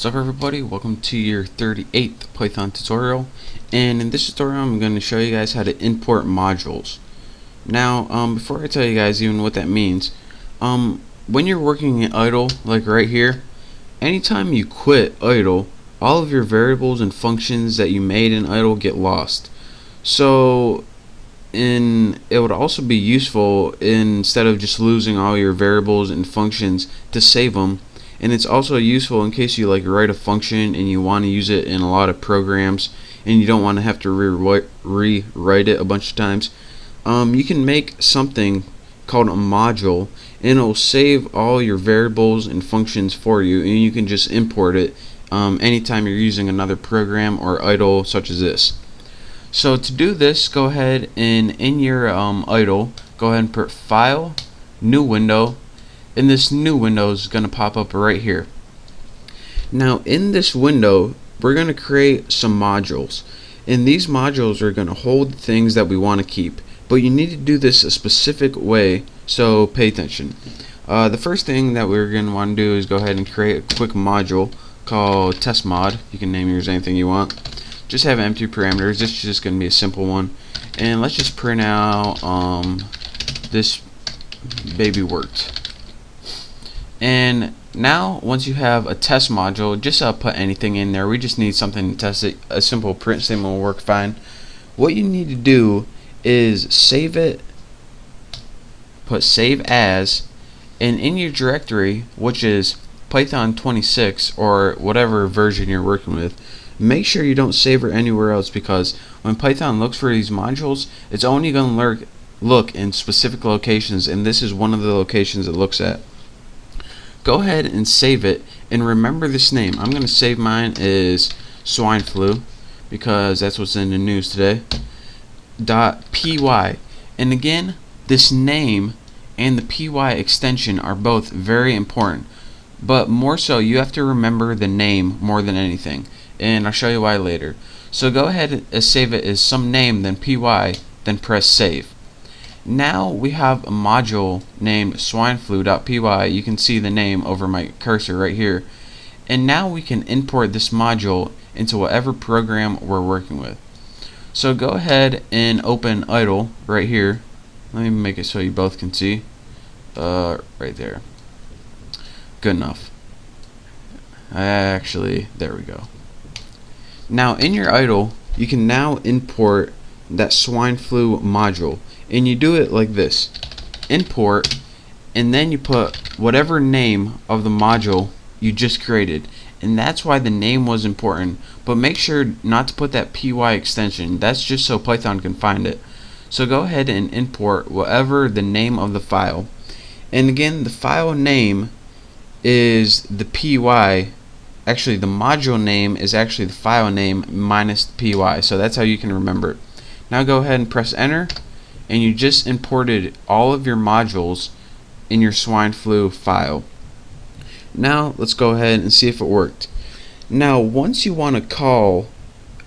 What's up everybody, welcome to your 38th Python tutorial, and in this tutorial I'm going to show you guys how to import modules. Now before I tell you guys even what that means, when you're working in idle, like right here, anytime you quit idle, all of your variables and functions that you made in idle get lost. So it would also be useful, instead of just losing all your variables and functions, to save them. And it's also useful in case you write a function and you want to use it in a lot of programs and you don't want to have to rewrite it a bunch of times. You can make something called a module, and it will save all your variables and functions for you, and you can just import it anytime you're using another program or idle such as this. So to do this, go ahead and in your idle, go ahead and put File, New Window, and this new window is going to pop up right here. Now in this window we're going to create some modules, and these modules are going to hold things that we want to keep, but you need to do this a specific way, so pay attention. The first thing that we're going to want to do is go ahead and create a quick module called test mod. You can name yours anything you want. Just have empty parameters. This is just going to be a simple one, and let's just print out this baby worked. And now once you have a test module, just put anything in there. We just need something to test it. A simple print statement will work fine. What you need to do is save it, put save as, and in your directory, which is Python 26 or whatever version you're working with, make sure you don't save it anywhere else, because when Python looks for these modules, it's only going to look in specific locations, and this is one of the locations it looks at. Go ahead and save it, and remember this name. I'm going to save mine as swine flu, because that's what's in the news today. .py, and again, this name and the py extension are both very important, but more so you have to remember the name more than anything, and I'll show you why later. So go ahead and save it as some name, then py, then press save. Now we have a module named swineflu.py. You can see the name over my cursor right here, and now we can import this module into whatever program we're working with. So go ahead and open idle right here. Let me make it so you both can see. Right there. Good enough. Actually, there we go. Now in your idle, you can now import that swine flu module, and you do it like this: import, and then you put whatever name of the module you just created, and that's why the name was important. But make sure not to put that py extension. That's just so Python can find it. So go ahead and import whatever the name of the file, and again, the file name is the py. Actually, the module name is actually the file name minus the py, so that's how you can remember it. Now go ahead and press enter, and you just imported all of your modules in your swine flu file. Now let's go ahead and see if it worked. Now once you want to call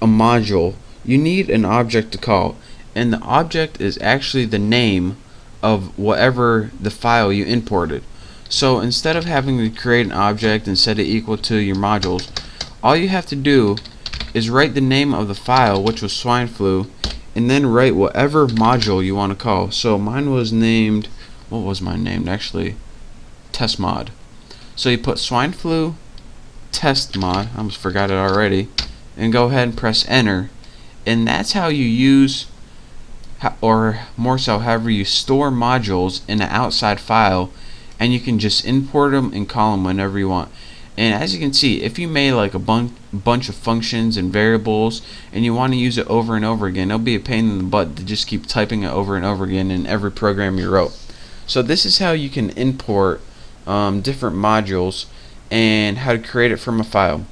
a module, you need an object to call, and the object is actually the name of whatever the file you imported. So instead of having to create an object and set it equal to your modules, all you have to do is write the name of the file, which was swineflu, and then write whatever module you want to call. So mine was named, what was mine named actually? Test mod. So you put swineflu test mod, I almost forgot it already, and go ahead and press enter, and that's how you use, or more so however you store modules in an outside file, and you can just import them and call them whenever you want. And as you can see, if you made like a bunch of functions and variables and you want to use it over and over again, it'll be a pain in the butt to just keep typing it over and over again in every program you wrote. So this is how you can import different modules and how to create it from a file.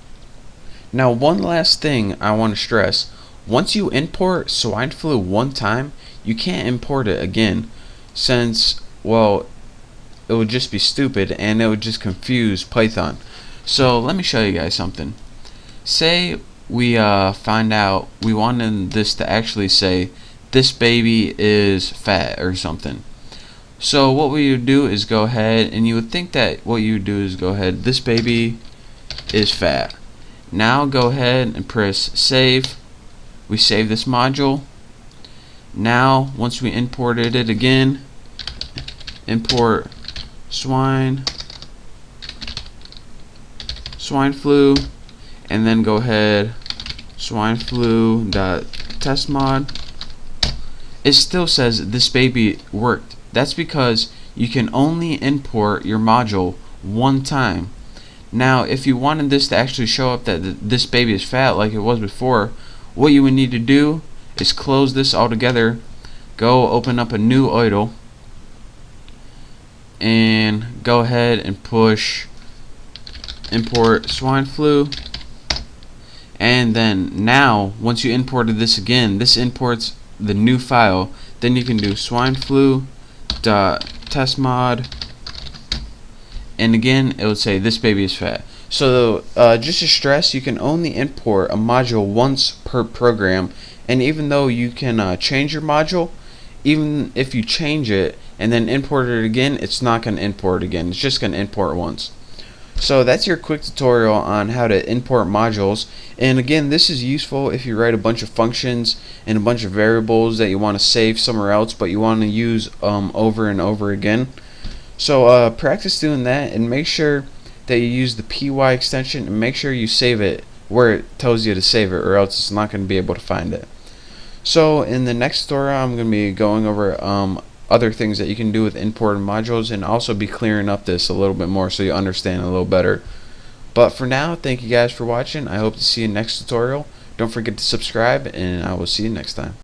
Now one last thing I want to stress: once you import swine flu one time, you can't import it again, since, well, it would just be stupid and it would just confuse Python. So let me show you guys something. Say we find out we wanted this to actually say this baby is fat or something. So what we would do is go ahead, and you would think that what you would do is go ahead, this baby is fat. Now go ahead and press save. We save this module. Now once we imported it again, import swine flu, and then go ahead swine flu dot test mod. It still says this baby worked. That's because you can only import your module one time. Now if you wanted this to actually show up that this baby is fat like it was before, what you would need to do is close this all together, go open up a new idle, and go ahead and push import swine flu. And then now once you imported this again, this imports the new file. Then you can do swine flu dot test mod, and again it would say this baby is fat. So just to stress, you can only import a module once per program, and even though you can change your module, even if you change it and then import it again, it's not going to import again. It's just going to import once. So that's your quick tutorial on how to import modules. And again, this is useful if you write a bunch of functions and a bunch of variables that you want to save somewhere else but you want to use over and over again. So practice doing that, and make sure that you use the py extension, and make sure you save it where it tells you to save it, or else it's not going to be able to find it. So in the next tutorial I'm going to be going over other things that you can do with imported modules, and also be clearing up this a little bit more so you understand a little better. But for now, thank you guys for watching. I hope to see you next tutorial. Don't forget to subscribe, and I will see you next time.